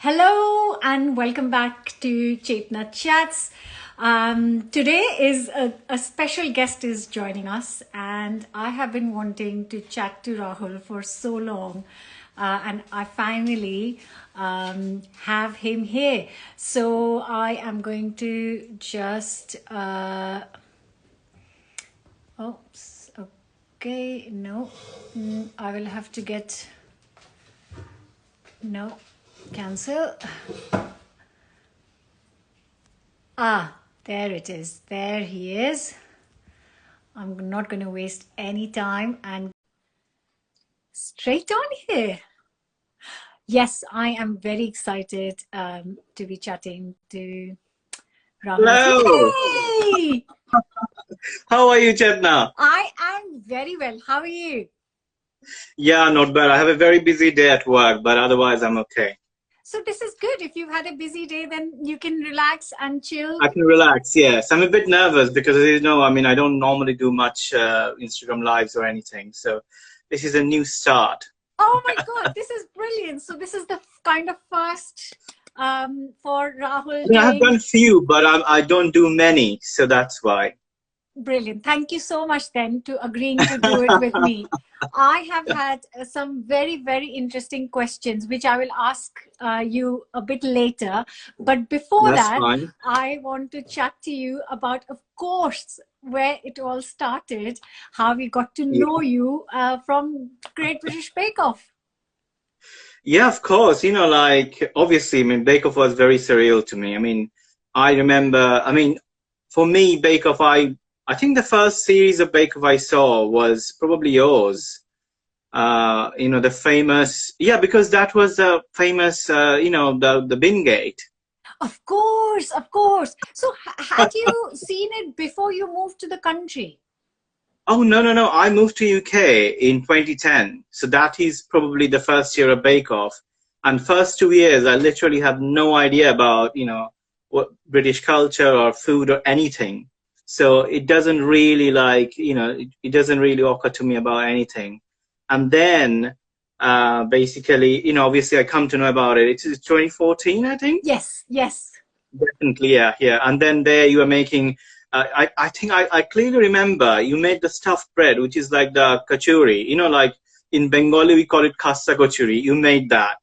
Hello and welcome back to Chetna Chats. Today is a special guest is joining us, and I have been wanting to chat to Rahul for so long, and I finally have him here. So I am going to just okay, no, I will have to get no. Cancel. There it is. There he is. I'm not going to waste any time and straight on here. Yes, I am very excited to be chatting to Rahul. Hello. Hey! How are you, Chetna? I am very well. How are you? Yeah, not bad. I have a very busy day at work, but otherwise I'm okay. So this is good. If you've had a busy day, then you can relax and chill. I can relax, yes. I'm a bit nervous because, I don't normally do much Instagram lives or anything. So this is a new start. Oh my God, this is brilliant. So this is the kind of first for Rahul. I have done few, but I don't do many. So that's why. Brilliant. Thank you so much then to agreeing to do it with me. I have had some very, very interesting questions, which I will ask you a bit later. But before that, fine. I want to chat to you about, of course, where it all started, how we got to know you from Great British Bake Off. Yeah, of course. Obviously, Bake Off was very surreal to me. I remember, for me, Bake Off, I think the first series of Bake Off I saw was probably yours. The famous, because that was the famous, the bin gate. Of course, of course. So had you seen it before you moved to the country? Oh, no. I moved to UK in 2010. So that is probably the first year of Bake Off. And first 2 years, I literally have no idea about, what British culture or food or anything. So it doesn't really it doesn't really occur to me about anything. And then basically, obviously I come to know about it. It's 2014, I think. Yes. Definitely, yeah. And then there you are making, I think I clearly remember you made the stuffed bread, which is like the kachuri. Like in Bengali, we call it kasta kachuri. You made that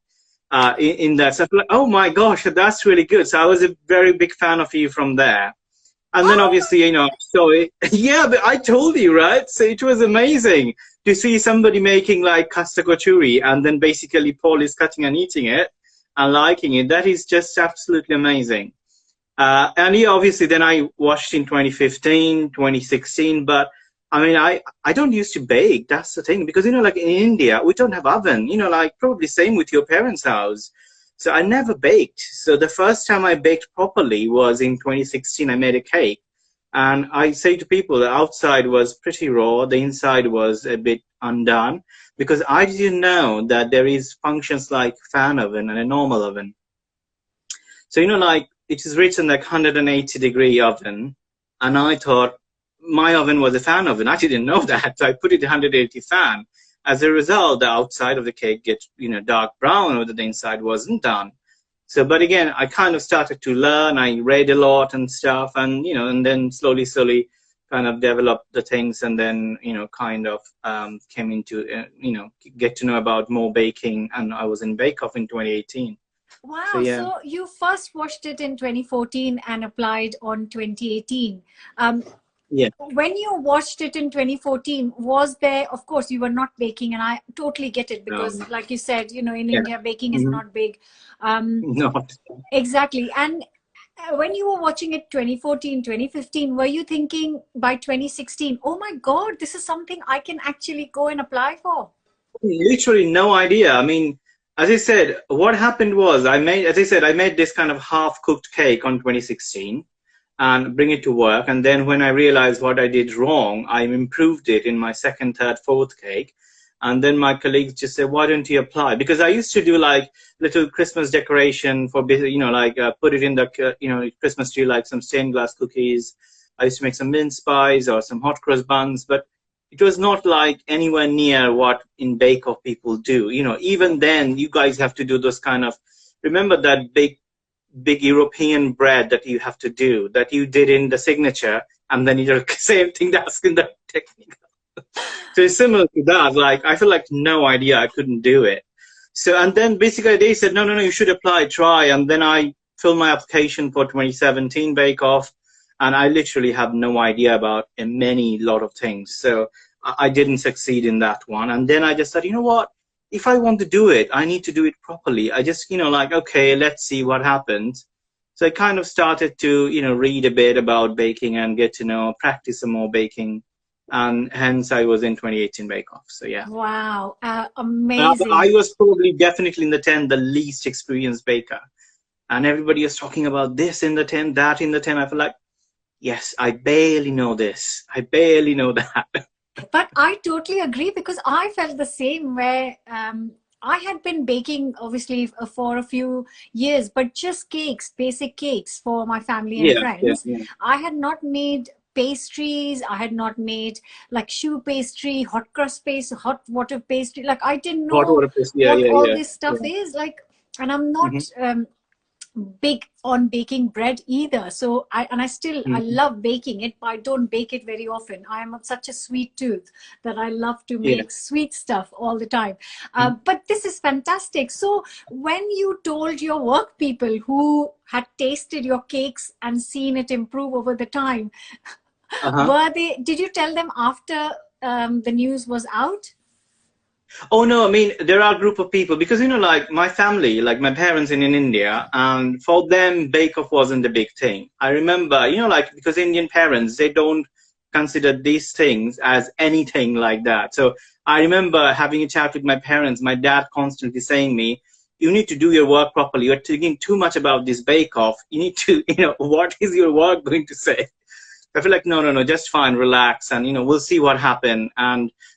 in that. So I'm like, oh my gosh, that's really good. So I was a very big fan of you from there. And then obviously, yeah, but I told you, right? So it was amazing to see somebody making like kasta kachuri, and then basically Paul is cutting and eating it and liking it. That is just absolutely amazing. And yeah, obviously then I watched in 2015, 2016, but I don't used to bake. That's the thing, because, like in India, we don't have oven, like probably same with your parents' house. So I never baked. So the first time I baked properly was in 2016. I made a cake. And I say to people, the outside was pretty raw. The inside was a bit undone, because I didn't know that there is functions like fan oven and a normal oven. So, like it is written like 180-degree oven. And I thought my oven was a fan oven. I didn't know that. So I put it 180 fan. As a result, the outside of the cake gets, dark brown, or the inside wasn't done. So, but again, I kind of started to learn. I read a lot and stuff, and, and then slowly kind of developed the things, and then, kind of came into, get to know about more baking. And I was in Bake Off in 2018. Wow. So, yeah. So you first watched it in 2014 and applied on 2018. Yeah. When you watched it in 2014, was there, of course, you were not baking, and I totally get it, because like you said, in India, baking is not big. Not. Exactly. And when you were watching it 2014, 2015, were you thinking by 2016, oh my God, this is something I can actually go and apply for? Literally no idea. As I said, what happened was I made this kind of half-cooked cake on 2016. And bring it to work. And then when I realized what I did wrong, I improved it in my second, third, fourth cake. And then my colleagues just said, why don't you apply? Because I used to do like little Christmas decoration for, put it in the, Christmas tree, like some stained glass cookies. I used to make some mince pies or some hot cross buns, but it was not like anywhere near what in Bake Off people do. Even then, you guys have to do those kind of remember that big European bread that you have to do, that you did in the signature, and then you're same thing that's in the technique. So it's similar to that. Like, I feel like no idea, I couldn't do it. So, and then basically they said, no, you should apply, try. And then I filled my application for 2017 Bake Off, and I literally have no idea about a lot of things. So I didn't succeed in that one. And then I just said, you know what? If I want to do it, I need to do it properly. I just, like, okay, let's see what happens. So I kind of started to, read a bit about baking and get to know, practice some more baking. And hence I was in 2018 Bake Off. So yeah. Wow, amazing. I was probably definitely in the 10, the least experienced baker. And everybody was talking about this in the 10, that in the 10. I feel like, yes, I barely know this. I barely know that. But I totally agree, because I felt the same, where I had been baking obviously for a few years, but just cakes, basic cakes for my family and friends. Yeah. I had not made pastries. I had not made like choux pastry, hot crust pastry, hot water pastry. Like, I didn't know what all this stuff is like, and I'm not big on baking bread either. So I love baking it, but I don't bake it very often. I am such a sweet tooth that I love to make sweet stuff all the time. But this is fantastic. So when you told your work people who had tasted your cakes and seen it improve over the time, did you tell them after the news was out? Oh no, I mean, there are a group of people, because, like my family, like my parents in India, and for them, Bake Off wasn't a big thing. I remember, like, because Indian parents, they don't consider these things as anything like that. So I remember having a chat with my parents, my dad constantly saying me, you need to do your work properly. You're thinking too much about this Bake Off. You need to, what is your work going to say? I feel like, no, just fine, relax, and, we'll see what happened.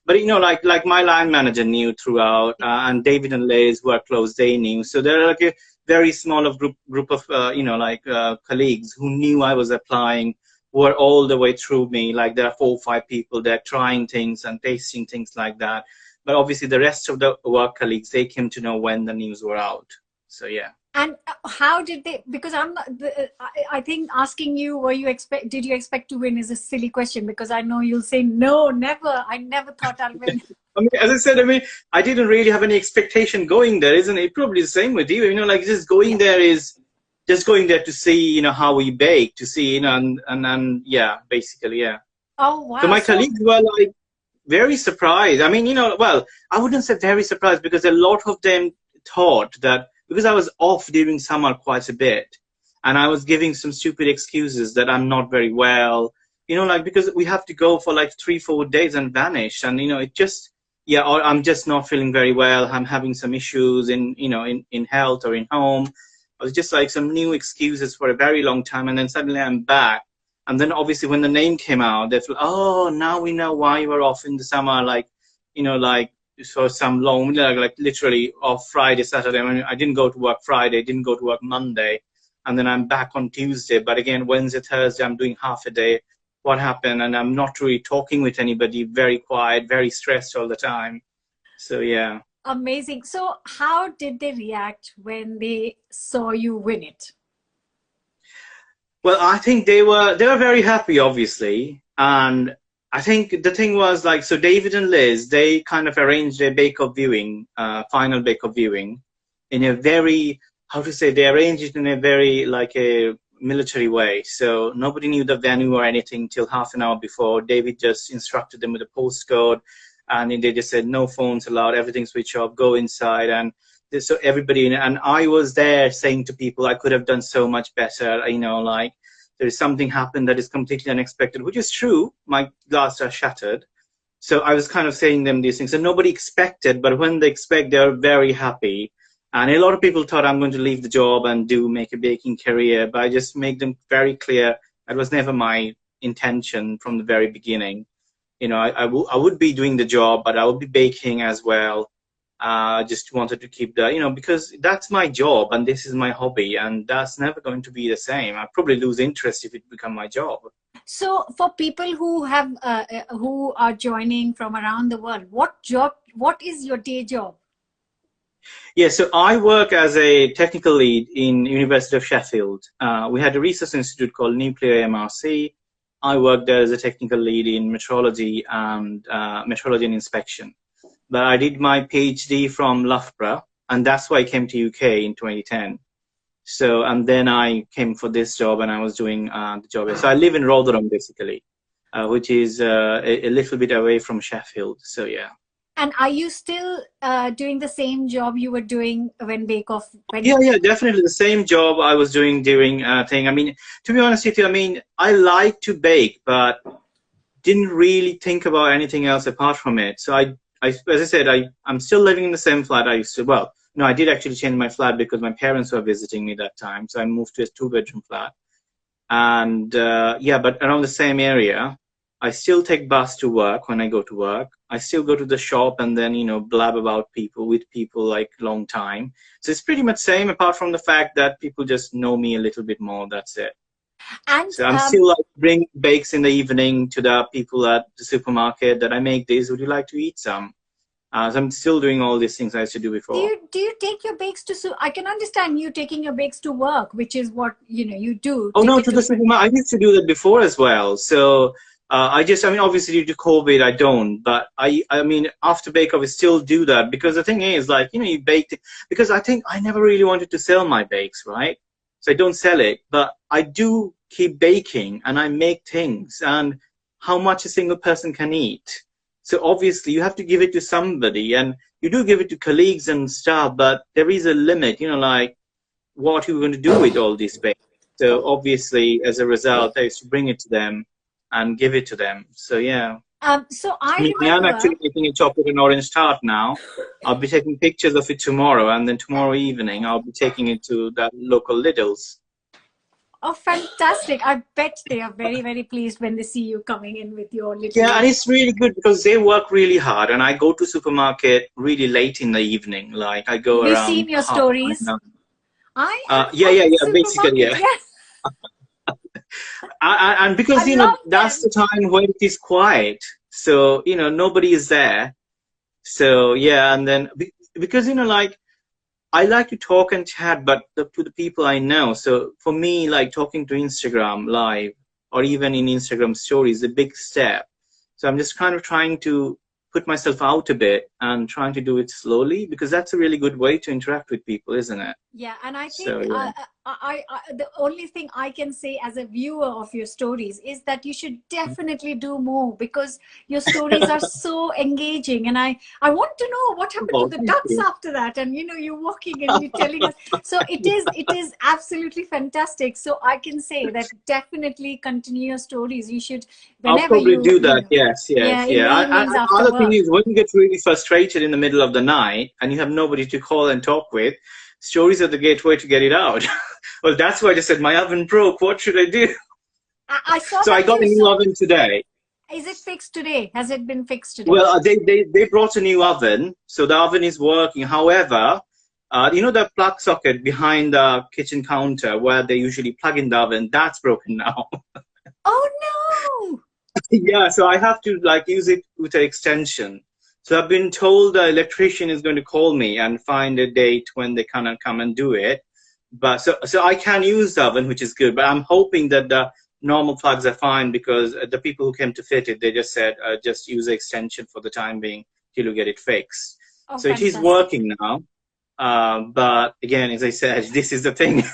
But, like my line manager knew throughout, and David and Liz, who are close, they knew. So they're like a very small group of, colleagues who knew I was applying, who are all the way through me. Like, there are 4 or 5 people, they're trying things and tasting things like that. But obviously the rest of the work colleagues, they came to know when the news were out. So, yeah. And how did they, because I'm not, I think asking you, did you expect to win is a silly question, because I know you'll say, no, never. I never thought I'll win. I mean, as I said, I didn't really have any expectation going there, isn't it? Probably the same with you, like just going there is just going there to see, how we bake, to see, and yeah, basically, yeah. Oh, wow. So my colleagues were like very surprised. I mean, well, I wouldn't say very surprised, because a lot of them thought that, because I was off during summer quite a bit, and I was giving some stupid excuses that I'm not very well, like, because we have to go for like 3-4 days and vanish, and it just, or I'm just not feeling very well, I'm having some issues in health or in home. I was just like some new excuses for a very long time, and then suddenly I'm back. And then obviously when the name came out, they felt, oh, now we know why you were off in the summer, like, like, for some long, like literally off Friday, Saturday. I mean, I didn't go to work Friday, didn't go to work Monday, and then I'm back on Tuesday. But again, Wednesday, Thursday, I'm doing half a day. What happened? And I'm not really talking with anybody, very quiet, very stressed all the time. So, yeah. Amazing. So how did they react when they saw you win it? Well, I think they were very happy, obviously. And I think the thing was, like, so David and Liz, they kind of arranged a Bake Off viewing, final Bake Off viewing, in a very, they arranged it in a very, like, a military way. So nobody knew the venue or anything till half an hour before. David just instructed them with a postcode, and they just said, no phones allowed, everything switch off, go inside. And so everybody, and I was there saying to people, I could have done so much better, like, there is something happened that is completely unexpected, which is true. My glass are shattered. So I was kind of saying them these things. And nobody expected, but when they expect, they're very happy. And a lot of people thought I'm going to leave the job and make a baking career. But I just make them very clear that was never my intention from the very beginning. I would be doing the job, but I would be baking as well. I just wanted to keep the, because that's my job and this is my hobby, and that's never going to be the same. I'd probably lose interest if it become my job. So for people who are joining from around the world, what is your day job? Yeah, so I work as a technical lead in University of Sheffield. We had a research institute called Nuclear MRC. I worked there as a technical lead in metrology and inspection. But I did my PhD from Loughborough, and that's why I came to UK in 2010. So, and then I came for this job, and I was doing the job. So I live in Rotherham, basically, which is a little bit away from Sheffield. So yeah. And are you still doing the same job you were doing when Bake Off? Yeah, definitely the same job I was doing during thing. I mean, to be honest with you, I mean, I like to bake, but didn't really think about anything else apart from it. So as I said, I'm still living in the same flat I used to. Well, no, I did actually change my flat because my parents were visiting me that time. So I moved to a 2-bedroom flat. And yeah, but around the same area. I still take bus to work when I go to work. I still go to the shop and then, you know, blab about people with people like long time. So it's pretty much same apart from the fact that people just know me a little bit more. That's it. And so I'm still like bring bakes in the evening to the people at the supermarket that I make this. Would you like to eat some? So I'm still doing all these things I used to do before. Do you take your bakes to? I can understand you taking your bakes to work, which is what you do. Oh no, to the supermarket. I used to do that before as well. So I mean, obviously due to COVID, I don't. But I mean, after Bake Off, I still do that because the thing is, like, you baked it. Because I think I never really wanted to sell my bakes, right? So I don't sell it, but I do keep baking and I make things and how much a single person can eat. So obviously you have to give it to somebody and you do give it to colleagues and stuff, but there is a limit, like what you're going to do with all these bakes. So obviously as a result, I used to bring it to them and give it to them. So yeah. So I remember, I'm actually making a chocolate and orange tart now. I'll be taking pictures of it tomorrow, and then tomorrow evening I'll be taking it to the local Lidl's. Oh, fantastic. I bet they are very, very pleased when they see you coming in with your little... Yeah, and it's really good because they work really hard, and I go to supermarket really late in the evening. Like I go around... We've seen your stories. Yeah, basically, yeah. And because, that's the time when it is quiet. So, nobody is there. So, yeah, and then because, like, I like to talk and chat, but to the people I know. So for me, like talking to Instagram live or even in Instagram stories is a big step. So I'm just kind of trying to put myself out a bit and trying to do it slowly because that's a really good way to interact with people, isn't it? Yeah, and I think the only thing I can say as a viewer of your stories is that you should definitely do more because your stories are so engaging, and I want to know what happened to the ducks after that. And you're walking and you're telling us. So it is absolutely fantastic. So I can say that definitely continue your stories. You should whenever I'll probably do that. Yes. Yeah. The other thing is when you get really frustrated in the middle of the night and you have nobody to call and talk with. Stories are the gateway to get it out. Well, that's why I just said my oven broke. What should I do? I saw. So I got a new oven today. Is it fixed today? Has it been fixed today? Well, they brought a new oven, so the oven is working. However, the plug socket behind the kitchen counter where they usually plug in the oven, that's broken now. Oh no! Yeah, so I have to use it with an extension. So I've been told the electrician is going to call me and find a date when they can come and do it. But so I can use the oven, which is good. But I'm hoping that the normal plugs are fine because the people who came to fit it, they just said just use the extension for the time being till you get it fixed. Oh, so fantastic. It is working now. But again, as I said, this is the thing.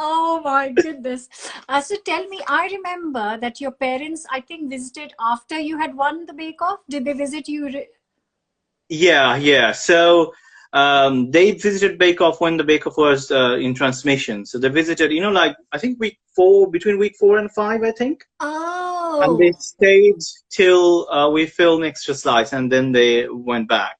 Oh my goodness. So tell me, I remember that your parents, I think, visited after you had won the Bake Off. Did they visit you? Yeah. So they visited Bake Off when the Bake Off was in transmission. So they visited, I think between week 4 and 5, I think. Oh. And they stayed till we filmed Extra Slice and then they went back.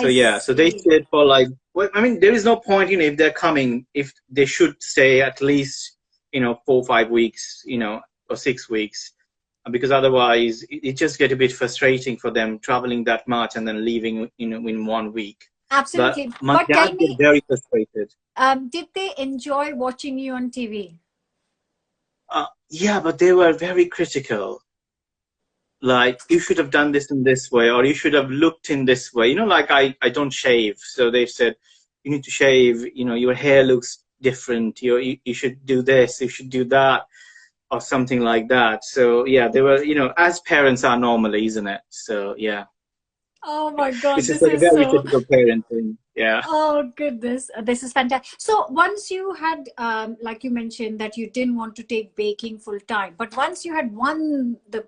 So they stayed for there is no point, if they're coming, if they should stay at least, 4 or 5 weeks, or 6 weeks, because otherwise it just get a bit frustrating for them traveling that much and then leaving, in 1 week. Absolutely. But my dad get very frustrated. Did they enjoy watching you on TV? Yeah, but they were very critical. like, you should have done this in this way, or you should have looked in this way. Like I don't shave. So they said, you need to shave, your hair looks different. You should do this, you should do that, or something like that. So yeah, they were, as parents are normally, isn't it? So yeah, Oh my God, it's just this like a is very so. typical parenting. Yeah. Oh goodness, this is fantastic. So once you had, like you mentioned, that you didn't want to take baking full time, but once you had won the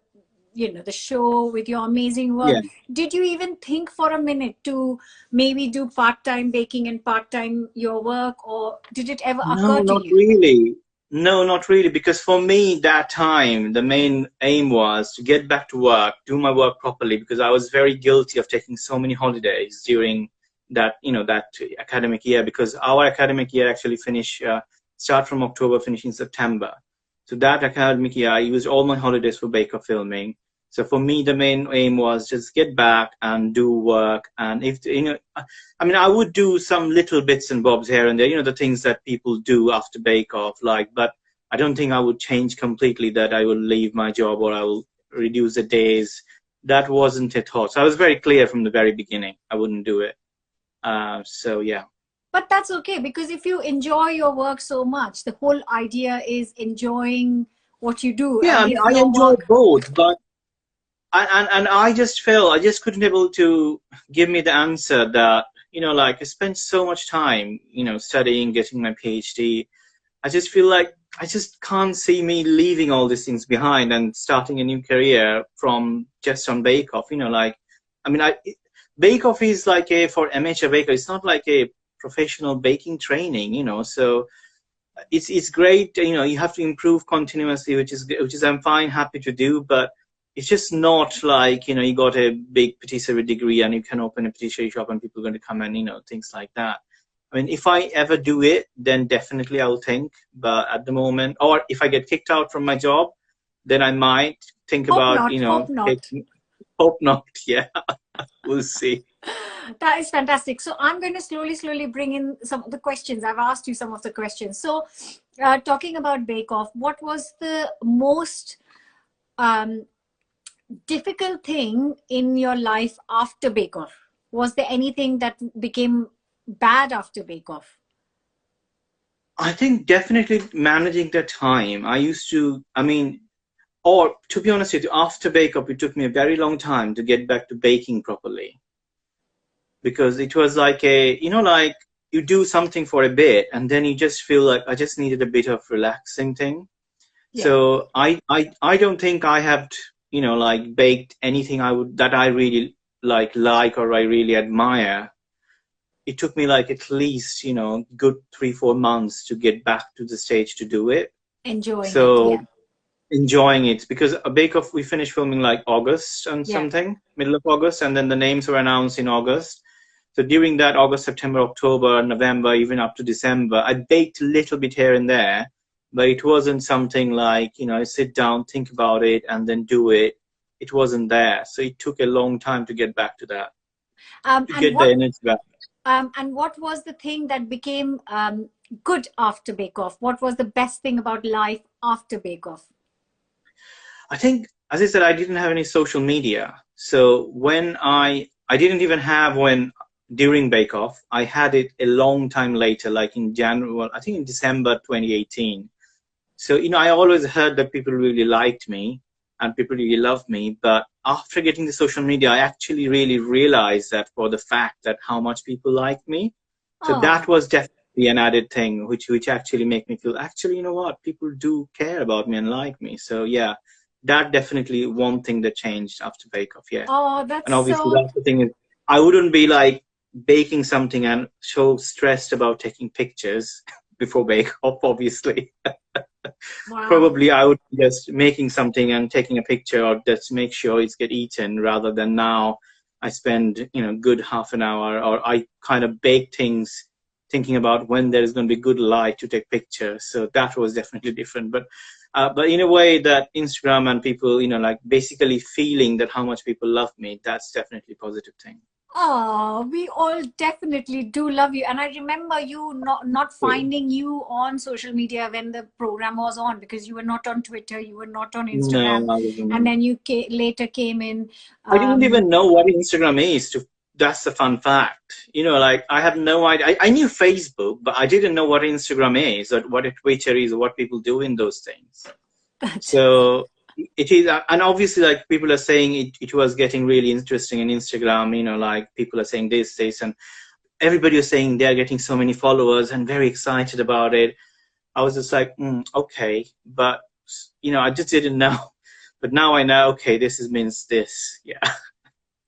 show with your amazing work, Yeah. did you even think for a minute to maybe do part-time baking and part-time your work, or did it ever No, occur to not you? really. No, not really. Because for me, that time, the main aim was to get back to work, do my work properly, because I was very guilty of taking so many holidays during that academic year, because our academic year actually start from October, finish in September. So that academic year, I used all my holidays for Baker filming. So for me, the main aim was just get back and do work. And if, I mean, I would do some little bits and bobs here and there, the things that people do after Bake Off, but I don't think I would change completely, that I will leave my job or I will reduce the days. That wasn't a thought. So I was very clear from the very beginning. I wouldn't do it. So yeah. But that's okay, because if you enjoy your work so much, the whole idea is enjoying what you do. Yeah, I And mean, if I your enjoy work, both, but and I just felt I just couldn't able to give me the answer that, like, I spent so much time, studying, getting my PhD. I just feel like I just can't see me leaving all these things behind and starting a new career from just on Bake Off. Like, I mean, Bake Off is like for amateur baker. It's not like a professional baking training. So it's great. You have to improve continuously, which is I'm fine, happy to do, but it's just not like, you got a big patisserie degree and you can open a patisserie shop and people are going to come and, things like that. I mean, if I ever do it, then definitely I'll think. But at the moment, or if I get kicked out from my job, then I might think hope about, not, hope not. hope not. Yeah, we'll see. That is fantastic. So I'm going to slowly bring in some of the questions. I've asked you some of the questions. So talking about Bake Off, what was the most um, difficult thing in your life after Bake Off? Was there anything that became bad after Bake Off? I think definitely managing the time. I mean, or to be honest with you, after Bake Off, it took me a very long time to get back to baking properly. Because it was like like you do something for a bit and then you just feel like I just needed a bit of relaxing thing. Yeah. So I don't think I have, like baked anything that I really like or I really admire. It took me like at least, good 3-4 months to get back to the stage to do it. Enjoying it, So yeah. enjoying it, because a Bake Off, we finished filming like August and Yeah. something, middle of August, and then the names were announced in August. So during that August, September, October, November, even up to December, I baked a little bit here and there, but it wasn't something like, sit down, think about it, and then do it. It wasn't there. So it took a long time to get back to that, to And get the energy back. what was the thing that became good after Bake Off? What was the best thing about life after Bake Off? I think, as I said, I didn't have any social media. So when I didn't even have during Bake Off, I had it a long time later, like in January, well, I think in December 2018. So, I always heard that people really liked me and people really loved me. But after getting the social media, I actually really realized that for the fact that how much people liked me. So Oh. that was definitely an added thing, which actually made me feel, actually, you know what, people do care about me and like me. So yeah, that definitely one thing that changed after Bake Off, yeah. Oh, that's And obviously so. that's the thing is, I wouldn't be like baking something and so stressed about taking pictures before Bake Off, obviously. Wow. Probably I would be just making something and taking a picture or just make sure it's get eaten, rather than now I spend, good half an hour, or I kind of bake things thinking about when there is going to be good light to take pictures. So that was definitely different. But in a way that Instagram and people, like basically feeling that how much people love me, that's definitely a positive thing. Oh, we all definitely do love you. And I remember you not finding you on social media when the program was on, because you were not on Twitter, you were not on No, Instagram. I And wasn't. then you later came in. I didn't Um, even know what Instagram is. That's the fun fact. Like I have no idea. I knew Facebook, but I didn't know what Instagram is, or what a Twitter is, or what people do in those things. that, So it is, and obviously, like people are saying, it was getting really interesting in Instagram. Like people are saying this, and everybody was saying they're getting so many followers and very excited about it. I was just like, okay, but I just didn't know. But now I know. Okay, means this. Yeah.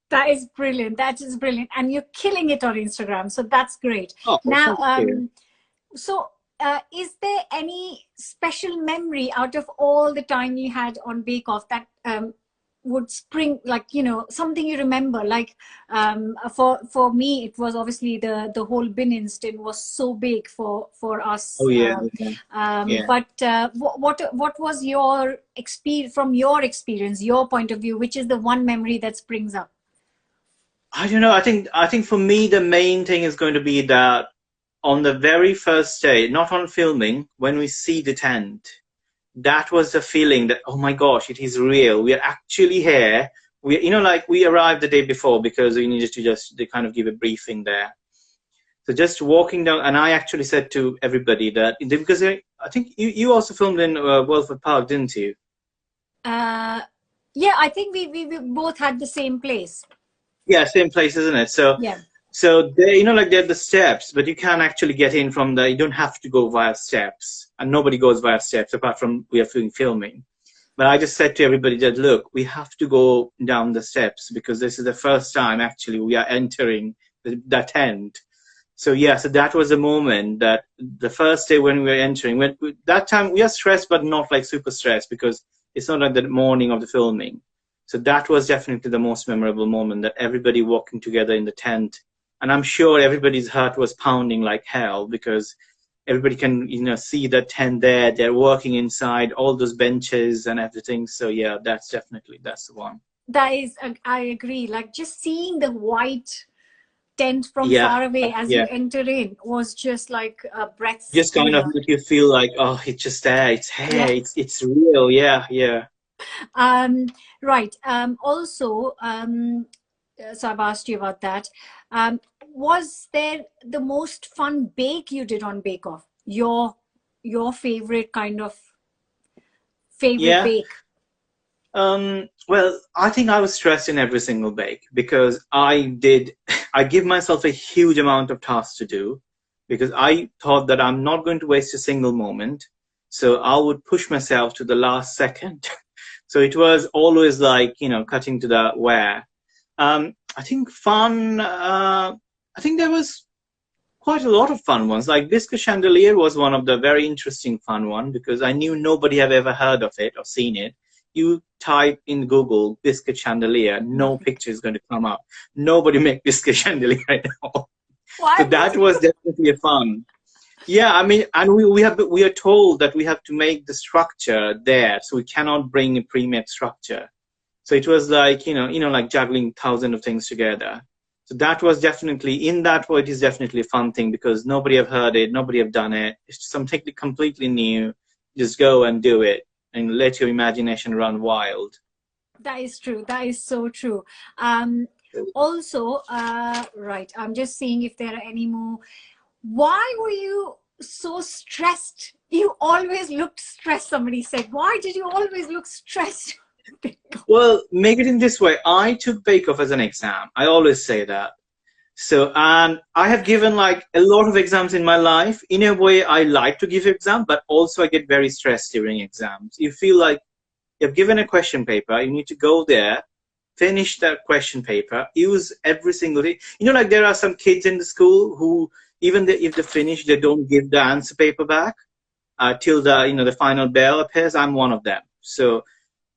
that is brilliant. That is brilliant. And you're killing it on Instagram. So that's great. Oh, Now, thank you. so is there any special memory out of all the time you had on Bake Off that would spring, like, something you remember? Like, for me, it was obviously the whole bin instant was so big for us. Oh yeah, yeah, yeah. But what was your experience, from your experience, your point of view, which is the one memory that springs up? I don't know. I think for me the main thing is going to be that on the very first day, not on filming, when we see the tent, that was the feeling that, oh my gosh, it is real. We are actually here. Like we arrived the day before because we needed to they kind of give a briefing there. So just walking down, and I actually said to everybody that, because I think you also filmed in Wolford Park, didn't you? Uh, yeah, I think we both had the same place. Yeah, same place, isn't it? So Yeah. So they, like they're the steps, but you can't actually get in from you don't have to go via steps, and nobody goes via steps apart from we are doing filming. But I just said to everybody that, look, we have to go down the steps because this is the first time actually we are entering the tent. So yeah, so that was a moment that the first day when we were entering, that time we are stressed, but not like super stressed because it's not like the morning of the filming. So that was definitely the most memorable moment, that everybody walking together in the tent. And I'm sure everybody's heart was pounding like hell because everybody can, see the tent there. They're working inside all those benches and everything. So yeah, that's the one. That is, I agree. Like, just seeing the white tent from Yeah, far away as you yeah. enter in was just like a breath, Just kind of make you feel like, oh, it's just there. It's here. Yeah. It's real. Yeah, yeah. Um, right. Also, so I've asked you about that. Was there the most fun bake you did on Bake Off? Your favorite kind of favorite Yeah. bake? Well, I think I was stressed in every single bake because I give myself a huge amount of tasks to do because I thought that I'm not going to waste a single moment. So I would push myself to the last second. So it was always like, cutting to the wire. I think fun, I think there was quite a lot of fun ones. Like Biscuit Chandelier was one of the very interesting fun one because I knew nobody had ever heard of it or seen it. You type in Google Biscuit Chandelier, no picture is going to come up. Nobody make Biscuit Chandelier at all. So Why that was was definitely a fun. Yeah, I mean, and we are told that we have to make the structure there, so we cannot bring a pre-made structure. So it was like, like juggling thousands of things together. So that was definitely, in that way, it is definitely a fun thing because nobody have heard it, nobody have done it. It's something completely new. Just go and do it and let your imagination run wild. That is true. That is so true. Also, right, I'm just seeing if there are any more. Why were you so stressed? You always looked stressed, somebody said. Why did you always look stressed? Well, make it in this way. I took Bake Off as an exam. I always say that. So, and I have given like a lot of exams in my life. In a way, I like to give exam, but also I get very stressed during exams. You feel like you've given a question paper, you need to go there, finish that question paper, use every single day. Like there are some kids in the school who, even if they finish, they don't give the answer paper back till the final bell appears. I'm one of them. So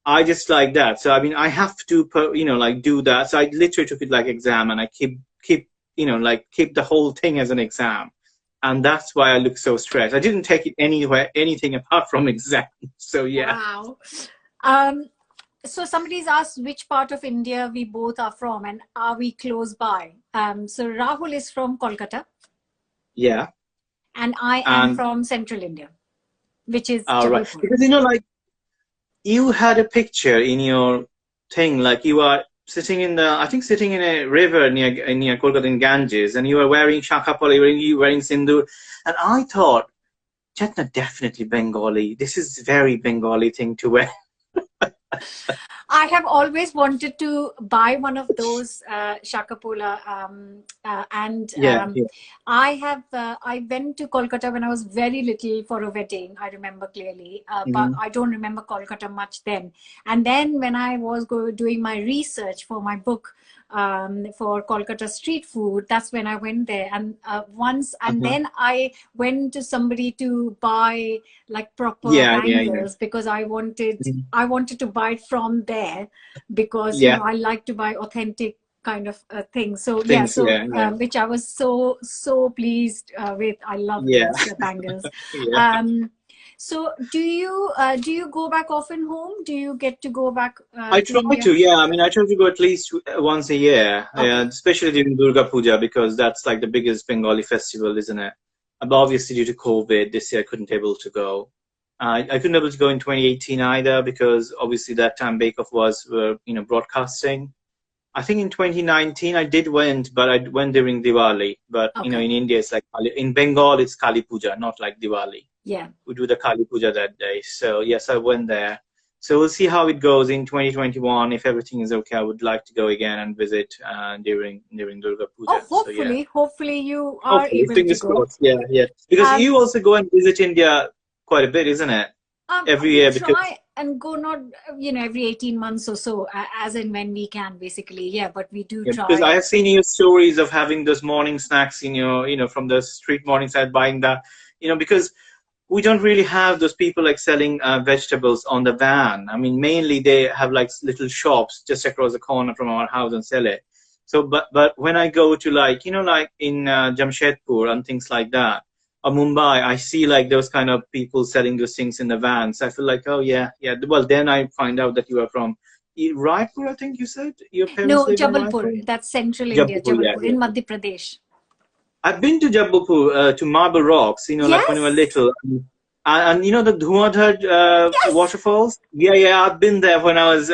I just like that. So I mean, I have to like do that. So I literally took it like exam, and I keep keep the whole thing as an exam, and that's why I look so stressed. I didn't take it anything apart from exam. So yeah. Wow. Um, So somebody's asked which part of India we both are from and are we close by? So Rahul is from Kolkata Yeah. and I am And from Central India, which is right, Jabalpur. because like you had a picture in your thing, like you are sitting in the, I think sitting in a river near Kolkata in Ganges, and you were wearing shakapali, you were wearing sindoor, and I thought, Chetna, definitely Bengali. This is very Bengali thing to wear. I have always wanted to buy one of those Shakapola, and Yeah, yeah. I went to Kolkata when I was very little for a wedding. I remember clearly, but Hmm. I don't remember Kolkata much then. And then when I was doing my research for my book for Kolkata street food, that's when I went there. And and Uh-huh. then I went to somebody to buy like proper Yeah, yeah, yeah. bangles because Mhm. I wanted to buy from there because Yeah, I like to buy authentic kind of things. So yeah, things. so Yeah, yeah, which I was so pleased with. I love yeah, those bangles. yeah. Um, so do you go back often home? Do you get to go back I to try India? to, yeah. I mean, I try to go at least once a year, Okay. especially during Durga Puja because that's like the biggest Bengali festival, isn't it? But obviously, due to COVID, this year I couldn't able to go. I couldn't able to go in 2018 either because obviously that time Bake Off was, broadcasting. I think in 2019 I did went, but I went during Diwali. But Okay. in India it's like in Bengal it's Kali Puja, not like Diwali. Yeah. We do the Kali Puja that day. So yes, I went there. So we'll see how it goes in 2021. If everything is okay, I would like to go again and visit during Durga Oh, Puja. So yeah, hopefully you are hopefully, able to fingers go. crossed. Yeah, yeah. Because Um, you also go and visit India quite a bit, isn't it? Every we year because try and go not, every 18 months or so, as and when we can, basically. Yeah, but we do yeah, because try. I have seen your stories of having those morning snacks in your, from the street morning side buying that, because we don't really have those people like selling vegetables on the van. I mean, mainly they have like little shops just across the corner from our house and sell it. So, but when I go to like like in Jamshedpur and things like that, or Mumbai, I see like those kind of people selling those things in the vans. I feel like, oh yeah, yeah. Well, then I find out that you are from Raipur. I think you said your parents No, live in Jabalpur. Raipur. That's Central India, Jabalpur, yeah, Jabalpur, yeah. in Madhya Pradesh. I've been to Jabalpur, to Marble Rocks, like when we were Yes, little. And the Dhuandhar yes. waterfalls? Yeah, yeah, I've been there when I was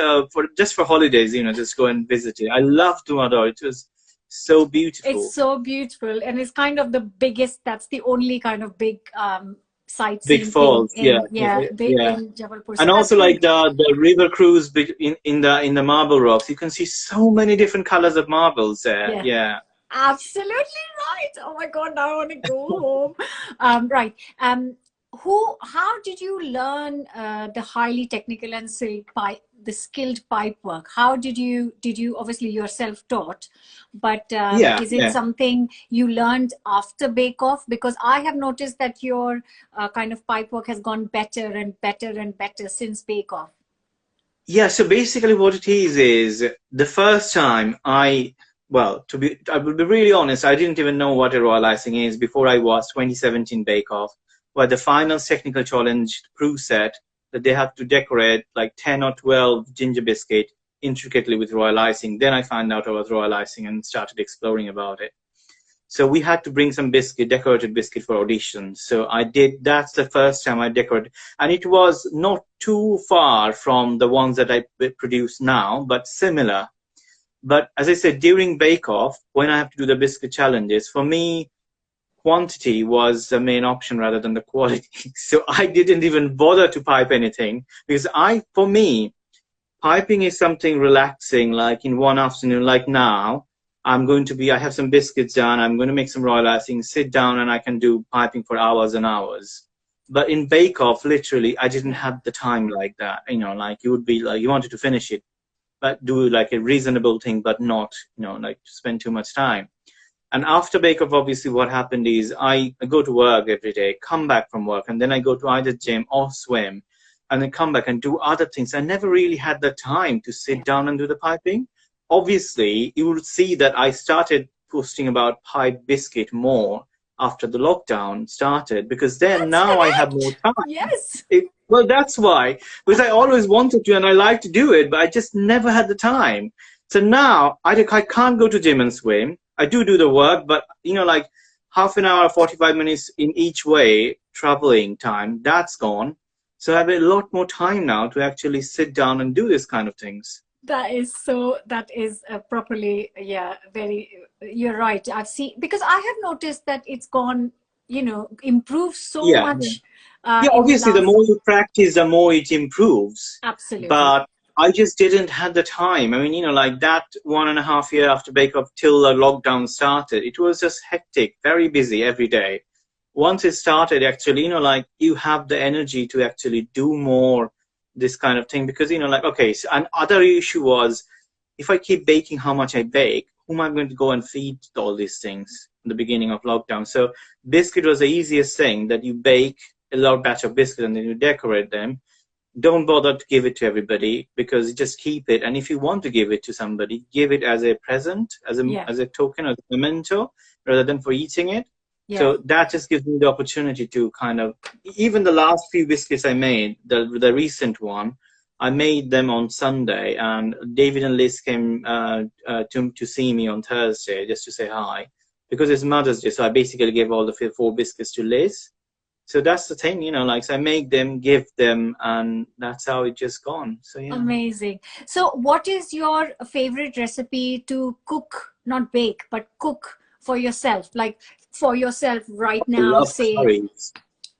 for holidays, just go and visit it. I love Dhuandhar. It was so It's beautiful. so beautiful, and it's kind of the biggest. That's the only kind of big Big sightseeing thing falls, yeah, in, yeah, yeah. in Jabalpur. And So also that's like great. the river cruise in the Marble Rocks, you can see so many different colors of marbles there. Yeah. Yeah. Absolutely right. Oh my God, now I want to go home. Right. How did you learn the highly technical and the skilled pipe work? How did you, obviously you're self-taught, but Yeah, is it yeah. something you learned after Bake Off? Because I have noticed that your kind of pipe work has gone better and better and better since Bake Off. Yeah, so basically what it is the first time I will be really honest, I didn't even know what a royal icing is before I watched 2017 Bake Off, where the final technical challenge proof set that they have to decorate like 10 or 12 ginger biscuit intricately with royal icing. Then I found out about royal icing and started exploring about it. So we had to bring some decorated biscuit for audition. So I did, that's the first time I decorated. And it was not too far from the ones that I produce now, but similar. But as I said, during Bake Off, when I have to do the biscuit challenges, for me, quantity was the main option rather than the quality. So I didn't even bother to pipe anything because for me, piping is something relaxing, like in one afternoon, like now. I have some biscuits done, I'm going to make some royal icing, sit down, and I can do piping for hours and hours. But in Bake Off, literally, I didn't Yeah. have the time like that. Like you would be like, you wanted to finish it, but do like a reasonable thing, but not, like spend too much time. And after Bake Off, obviously, what happened is I go to work every day, come back from work, and then I go to either gym or swim, and then come back and do other things. I never really had the time to sit Yeah. down and do the piping. Obviously, you will see that I started posting about pipe biscuit more after the lockdown started because then That's now I have more correct. time. Yes. Well, that's why, because I always wanted to and I like to do it, but I just never had the time. So now I can't go to gym and swim. I do the work, but like half an hour, 45 minutes in each way, traveling time, that's gone. So I have a lot more time now to actually sit down and do this kind of things. That is properly, yeah, very, you're right. I've seen, because I have noticed that it's gone, improved so Yeah. much Yeah, in the obviously, the last. more you practice, the more it improves. Absolutely. But I just didn't have the time. I mean, like that 1.5 year after breakup till the lockdown started, it was just hectic, very busy every day. Once it started, actually, like you have the energy to actually do more this kind of thing because, like, okay, so another issue was if I keep baking how much I bake, who am I going to go and feed all these things in the beginning of lockdown? So biscuit was the easiest thing that you bake a large batch of biscuits and then you decorate them. Don't bother to give it to everybody because you just keep it. And if you want to give it to somebody, give it as a present, as a token, as a memento, rather than for eating it. Yeah. So that just gives me the opportunity to kind of, even the last few biscuits I made, the recent one, I made them on Sunday, and David and Liz came to see me on Thursday just to say hi because it's Mother's Day. So I basically gave all the 4 biscuits to Liz. So that's the thing, like, so I make them, give them, and that's how it just gone. So yeah. Amazing. So what is your favorite recipe to cook, not bake, but cook for yourself? Like for yourself right now, I love say. curries.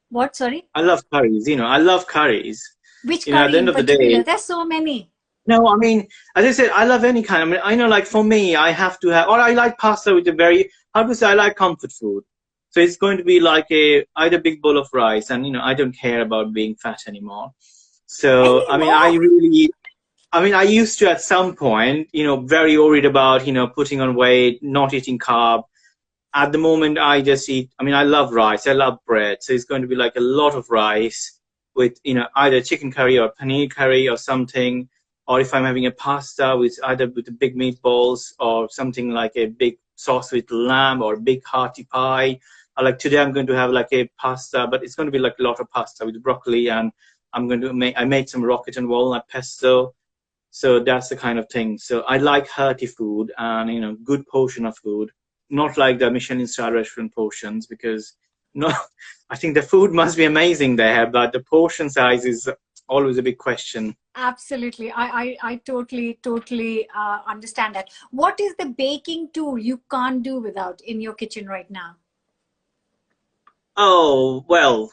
What, sorry? I love curries, I love curries. Which At curry the end in of the particular? day, There's so many. no, I mean, as I said, I love any kind. I mean, I know, like, for me, I have to have, or I like pasta with a very, how to say, I like comfort food. So it's going to be like either big bowl of rice, and, I don't care about being fat anymore. So, I mean, I used to at some point, very worried about, putting on weight, not eating carb. At the moment, I just eat, I mean, I love rice, I love bread. So it's going to be like a lot of rice with, either chicken curry or paneer curry or something. Or if I'm having a pasta with either with the big meatballs or something like a big sauce with lamb or big hearty pie. Or like today I'm going to have like a pasta, but it's going to be like a lot of pasta with broccoli, and I made some rocket and walnut pesto. So that's the kind of thing. So I like hearty food and, good portion of food, not like the Michelin star restaurant portions because no, I think the food must be amazing there, but the portion size is always a big question. Absolutely. I totally understand that. What is the baking tool you can't do without in your kitchen right now? Oh, well,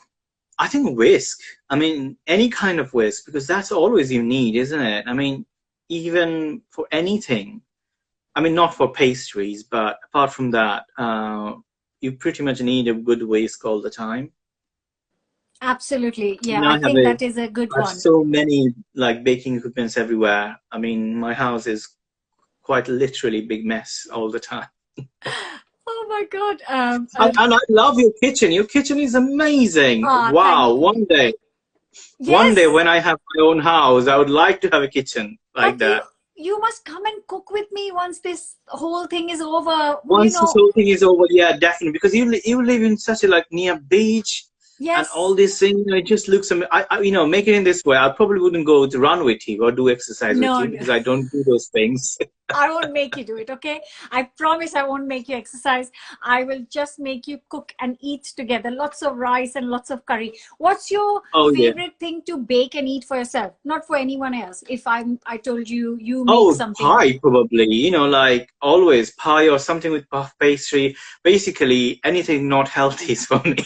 I think whisk. I mean, any kind of whisk, because that's always you need, isn't it? I mean, even for anything. I mean, not for pastries, but apart from that, you pretty much need a good whisk all the time. Absolutely. Yeah, I think that is a good I have one. so many like baking equipments everywhere. I mean, my house is quite literally big mess all the time. Oh my God. And I love your kitchen. Your kitchen is amazing. Ah, wow. thank you. One day Yes. when I have my own house, I would like to have a kitchen like But that. you must come and cook with me once this whole thing is over. Once this whole thing is over, yeah, definitely. Because you live in such a like near beach. Yes. And all these things, it just looks. Make it in this way. I probably wouldn't go to run with you or do exercise with you because I don't do those things. I won't make you do it, okay? I promise I won't make you exercise. I will just make you cook and eat together. Lots of rice and lots of curry. What's your favorite thing to bake and eat for yourself? Not for anyone else. If I told you make something. Pie probably. Like always pie or something with puff pastry. Basically anything not healthy is for me.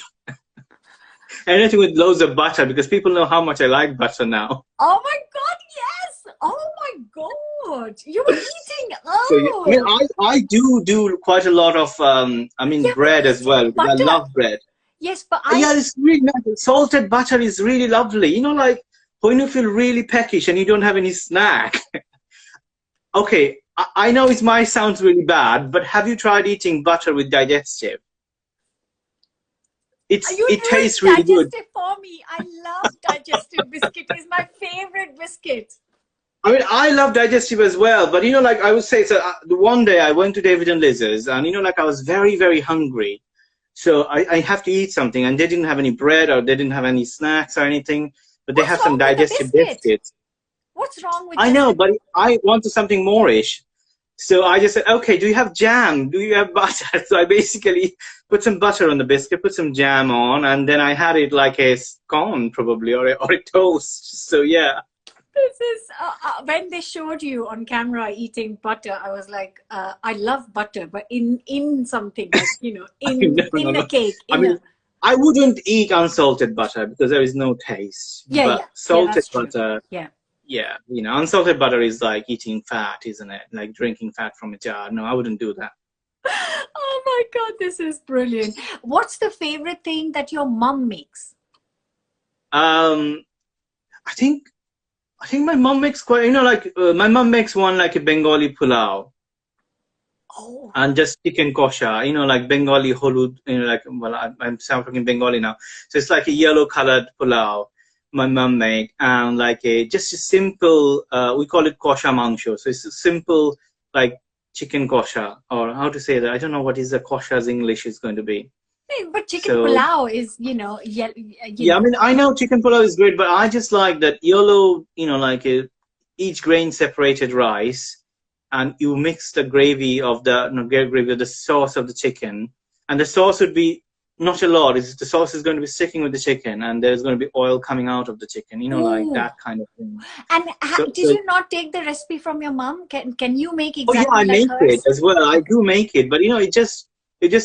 Anything with loads of butter because people know how much I like butter now. Oh my God, yes! Oh my God, you were eating. Oh. So, I mean, I do quite a lot of bread as well. I love bread. Yes, but it's really nice. Salted butter is really lovely. Like when you feel really peckish and you don't have any snack. Okay, I know it might sound really bad, but have you tried eating butter with digestive? It tastes really good. Digestive for me. I love digestive biscuit. It's my favorite biscuit. I mean, I love digestive as well, but like I would say, so the one day I went to David and Liz's, and like I was very, very hungry, so I have to eat something, and they didn't have any bread or they didn't have any snacks or anything. but they What's have some wrong with the digestive biscuit? biscuits. What's wrong with I just know, the... but I wanted something moreish. So I just said, okay, do you have jam? Do you have butter? So I basically put some butter on the biscuit, put some jam on, and then I had it like a scone probably, or a toast. So yeah. This is when they showed you on camera eating butter, I was like, I love butter, but in something like, you know, No, no, in a no. cake, I in mean, a... I wouldn't eat unsalted butter because there is no taste. Yeah, But yeah, yeah. salted That's true. butter, Yeah. yeah, you know, unsalted butter is like eating fat, isn't it? Like drinking fat from a jar. No, I wouldn't do that. Oh my God, this is brilliant. What's the favorite thing that your mom makes? Um, I think my mom makes quite, you know, like my mom makes one like a Bengali pulao Oh, and just chicken kosha, you know, like Bengali holud, you know, like, well, I'm talking Bengali now. So it's like a yellow colored pulao my mom make, and like just a simple, we call it kosha mangsho. So it's a simple, like chicken kosha, or how to say that. I don't know what is the kosha's English is going to be. but chicken So pulao is, you know, yeah, you yeah, I know. mean, I know chicken pulao is great, but I just like that yellow, you know, like each grain separated rice, and you mix the gravy of the, no, gravy of the sauce of the chicken, and the sauce would be not a lot. The sauce is going to be sticking with the chicken, and there's going to be oil coming out of the chicken, you know, like Ooh. that kind of thing. And did So you not take the recipe from your mom? Can you make oh yeah, exactly I like make it hers? as well. I Okay. do make it, but you know, it's just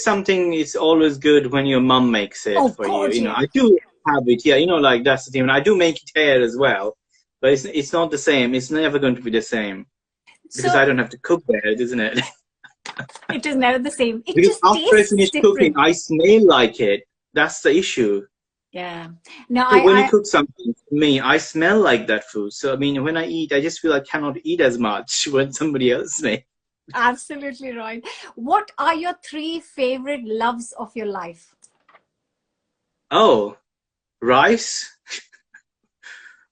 something. It's always good when your mum makes it Oh for you. God, You know, yeah. I do have it. Yeah, you know, like that's the thing. And I do make it here as well, but it's not the same. It's never going to be the same because So I don't have to cook there, isn't it? it is never the same. It Because just after I tastes finish cooking, different. I smell like it. That's the issue. Yeah. No, So when you I cook something for me, I smell like that food. So I mean, when I eat, I just feel I cannot eat as much when somebody else makes. absolutely right. What are your three favorite loves of your life? Oh, rice,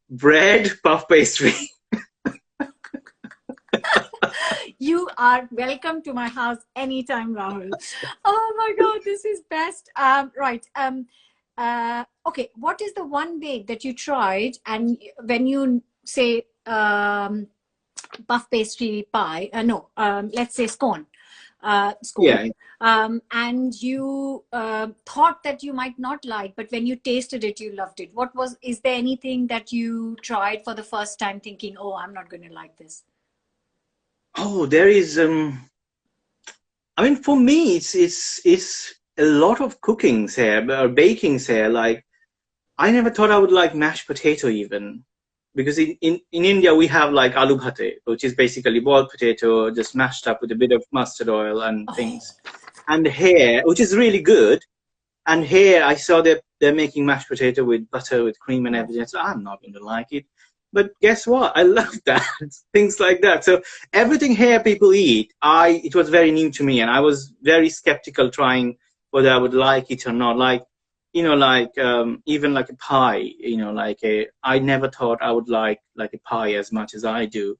bread, puff pastry. You are welcome to my house anytime, Rahul. Oh my God, this is best. Right. Okay. What is the one bake that you tried, and when you say puff pastry pie, no, let's say scone, Yeah. and you thought that you might not like, but when you tasted it, you loved it. What was? Is there anything that you tried for the first time, thinking, "Oh, I'm not going to like this"? Oh, there is. I mean, for me, it's a lot of cookings here or bakings here. Like I never thought I would like mashed potato even, because in India we have like aloo bhate, which is basically boiled potato just mashed up with a bit of mustard oil and Oh, things. And here, which is really good. And here I saw they're making mashed potato with butter, with cream and yeah. everything. So I'm not going to like it. But guess what? I love that. Things like that. So everything here people eat, it was very new to me, and I was very skeptical trying whether I would like it or not. Like, you know, like even like a pie, you know, I never thought I would like a pie as much as I do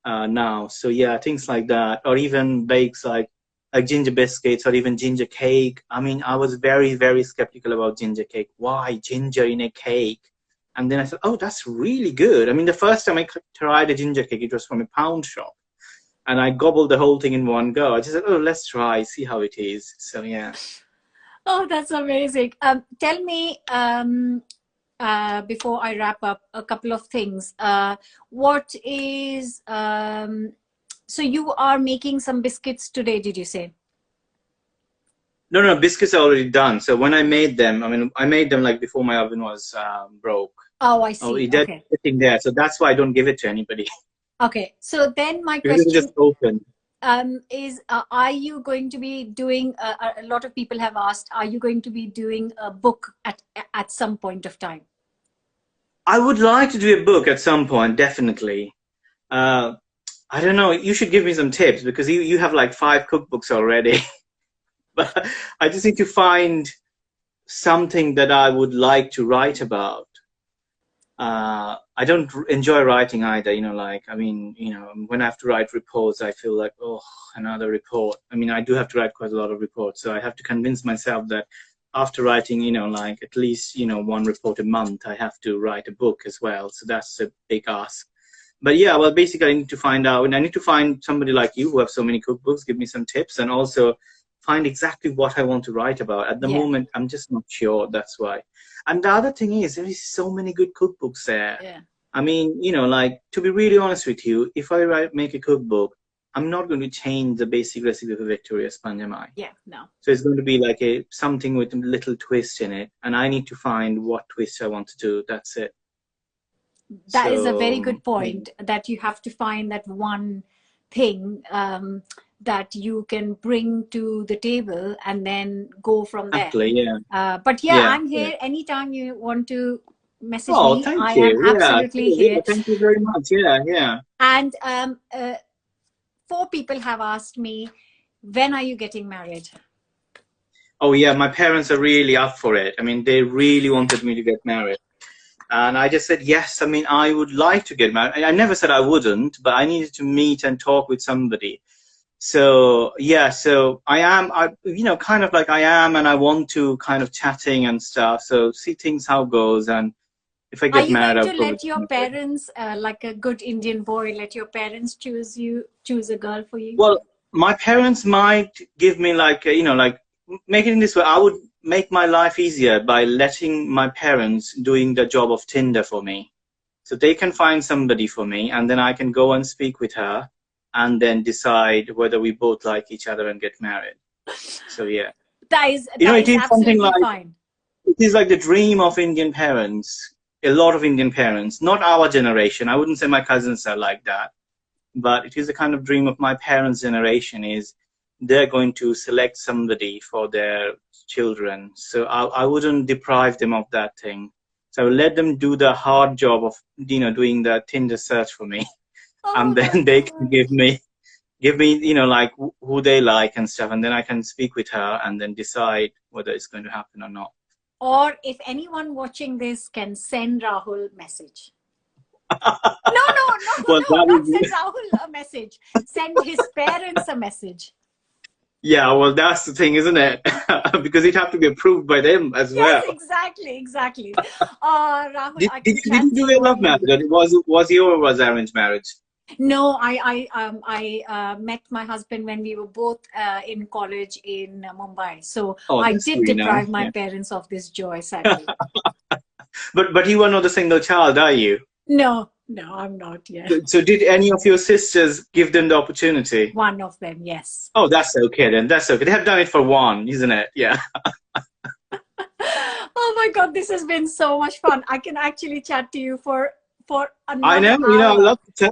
now. So yeah, things like that, or even bakes like ginger biscuits or even ginger cake. I mean, I was very, very skeptical about ginger cake. Why ginger in a cake? And then I said, oh, that's really good. I mean, the first time I tried a ginger cake, it was from a pound shop. And I gobbled the whole thing in one go. I just said, oh, let's try, see how it is. So, yeah. Oh, that's amazing. Tell me, before I wrap up, a couple of things. What is so you are making some biscuits today, did you say? No, no, biscuits are already done. So when I made them, I mean, I made them like before my oven was broke. Oh, I Oh, see. it's Okay. sitting there. So that's why I don't give it to anybody Okay. So then my because it was question just open. is, are you going to be doing, a lot of people have asked, are you going to be doing a book at some point of time? I would like to do a book at some point, definitely. Uh, I don't know. You should give me some tips because you have like 5 cookbooks already. But I just need to find something that I would like to write about. I don't enjoy writing either. You know, like I mean, you know, when I have to write reports, I feel like, oh, another report. I mean, I do have to write quite a lot of reports, so I have to convince myself that after writing, like at least, one report a month, I have to write a book as well. So that's a big ask. But yeah, well, basically I need to find out, and I need to find somebody like you who have so many cookbooks, give me some tips, and also find exactly what I want to write about. At the moment, I'm just not sure. That's why. And the other thing is, there is so many good cookbooks there. Yeah. I mean, like, to be really honest with you, if I make a cookbook, I'm not going to change the basic recipe for Victoria sponge, am I? Yeah, no. So it's going to be like something with a little twist in it, and I need to find what twist I want to do. That's it. That is a very good point, that you have to find that one thing that you can bring to the table and then go from there. Exactly, yeah. But yeah, I'm here anytime you want to message me. Thank I you. am absolutely here. Yeah, thank you very much. Yeah. And 4 people have asked me, when are you getting married? Oh yeah, my parents are really up for it. I mean, they really wanted me to get married. And I just said, yes, I mean, I would like to get married. I never said I wouldn't, but I needed to meet and talk with somebody. So, yeah, so I am, kind of like I am, and I want to kind of chatting and stuff. So see things how it goes. And if I get married, Are you going to let your parents, like a good Indian boy, let your parents choose a girl for you? Well, my parents might give me like, make it in this way. I would make my life easier by letting my parents doing the job of Tinder for me. So they can find somebody for me, and then I can go and speak with her and then decide whether we both like each other and get married. So yeah. That is something like, fine. It is like the dream of Indian parents, a lot of Indian parents, not our generation. I wouldn't say my cousins are like that, but it is a kind of dream of my parents' generation, is they're going to select somebody for their children. So I wouldn't deprive them of that thing. So I will let them do the hard job of, doing the Tinder search for me. And then they can give me, like who they like and stuff. And then I can speak with her and then decide whether it's going to happen or not. Or if anyone watching this can send Rahul a message. No, not send Rahul a message. Send his parents a message. Yeah, well, that's the thing, isn't it? Because it have to be approved by them as well. Yes, exactly. Rahul, did you do a love marriage? Was yours arranged marriage? No, I met my husband when we were both in college in Mumbai. So I did deprive my parents of this joy, sadly. But you are not a single child, are you? No, I'm not yet. So did any of your sisters give them the opportunity? One of them, yes. Oh, that's okay then. That's okay. They have done it for one, isn't it? Yeah. Oh my God, this has been so much fun. I can actually chat to you for another I know, hour. I love to chat.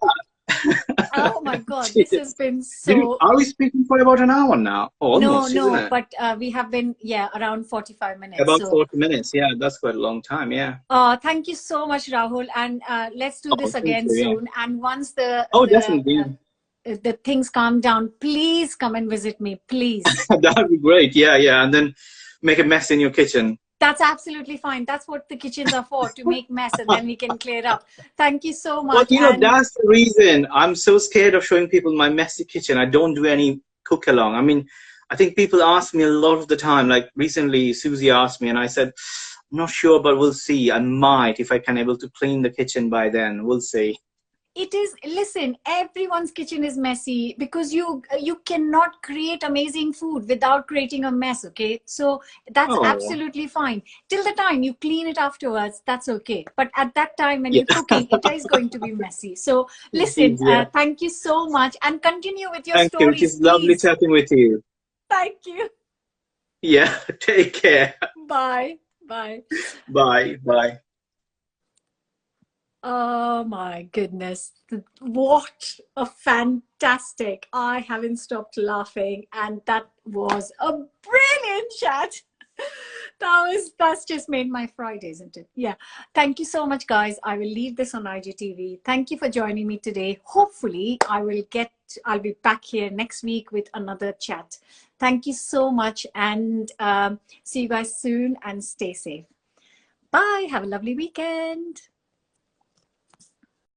Oh my God, this has been so... Are we speaking for about an hour now? Almost, no, but we have been, around 45 minutes. About 40 minutes, yeah, that's quite a long time, yeah. Thank you so much, Rahul, and let's do this again soon. Yeah. And once definitely. The things calm down, please come and visit me, please. That would be great, yeah, and then make a mess in your kitchen. That's absolutely fine. That's what the kitchens are for, to make mess, and then we can clear up. Thank you so much. Well, that's the reason I'm so scared of showing people my messy kitchen. I don't do any cook along. I mean, I think people ask me a lot of the time. Like recently, Susie asked me, and I said, I'm not sure, but we'll see. I might, if I can able to clean the kitchen by then. We'll see. It is, listen, everyone's kitchen is messy because you cannot create amazing food without creating a mess, okay? So that's absolutely fine. Till the time you clean it afterwards, that's okay. But at that time when you're cooking, it is going to be messy. So listen, thank you so much, and continue with your stories. Thank you. It's lovely chatting with you. Thank you. Yeah, take care. Bye. Bye. Oh my goodness. What a fantastic. I haven't stopped laughing, and that was a brilliant chat. That's just made my Friday, isn't it? Yeah. Thank you so much, guys. I will leave this on IGTV. Thank you for joining me today. Hopefully I'll be back here next week with another chat. Thank you so much, and see you guys soon, and stay safe. Bye. Have a lovely weekend.